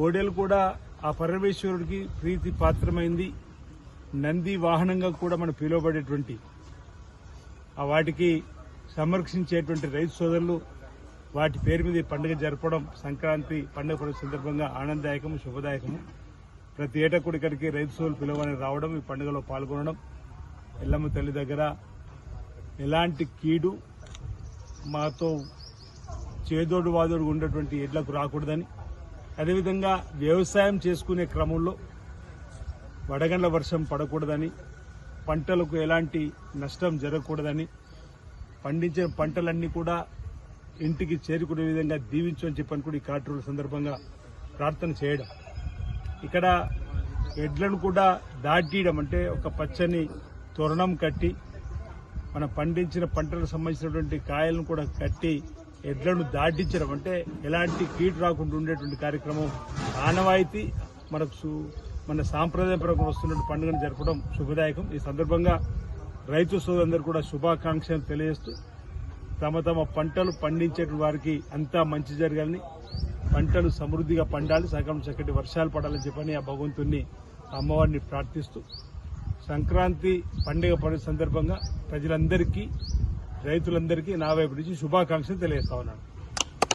ఓడేలు కూడా ఆ పరమేశ్వరుడికి ప్రీతి పాత్రమైంది. నంది వాహనంగా కూడా మనం పిలువబడేటువంటి ఆ వాటికి సంరక్షించేటువంటి రైతు సోదరులు వాటి పేరు మీద ఈ పండుగ జరపడం సంక్రాంతి పండుగ సందర్భంగా ఆనందదాయకము, శుభదాయకము. ప్రతి ఏటా కూడా ఇక్కడికి రైతు సోదరులు పిలువని రావడం, ఈ పండుగలో పాల్గొనడం, ఎల్లమ్మ తల్లి దగ్గర ఎలాంటి కీడు మాతో చేదోడు వాదోడు ఉన్నటువంటి ఎడ్లకు రాకూడదని, అదేవిధంగా వ్యవసాయం చేసుకునే క్రమంలో వడగండ్ల వర్షం పడకూడదని, పంటలకు ఎలాంటి నష్టం జరగకూడదని, పండించిన పంటలన్నీ కూడా ఇంటికి చేరుకునే విధంగా దీవించని చెప్పని కూడా ఈ కార్యక్రమం సందర్భంగా ప్రార్థన చేయడం. ఇక్కడ ఎడ్లను కూడా దాటియడం అంటే ఒక పచ్చని తోరణం కట్టి మనం పండించిన పంటలకు సంబంధించినటువంటి కాయలను కూడా కట్టి ఎడ్లను దాటించడం అంటే ఎలాంటి కీడు రాకుండా ఉండేటువంటి కార్యక్రమం ఆనవాయితీ మన సాంప్రదాయపరంగా వస్తున్నటువంటి పండుగను జరపడం శుభదాయకం. ఈ సందర్భంగా రైతు సోదరులందరూ కూడా శుభాకాంక్షలు తెలియజేస్తూ తమ తమ పంటలు పండించే వారికి అంతా మంచి జరగాలని, పంటలు సమృద్ధిగా పండాలి, సగం చక్కటి వర్షాలు పడాలని చెప్పని ఆ భగవంతుణ్ణి అమ్మవారిని ప్రార్థిస్తూ సంక్రాంతి పండుగ సందర్భంగా ప్రజలందరికీ, రైతులందరికీ నా వైపు నుంచి శుభాకాంక్షలు తెలియజేస్తా ఉన్నాను.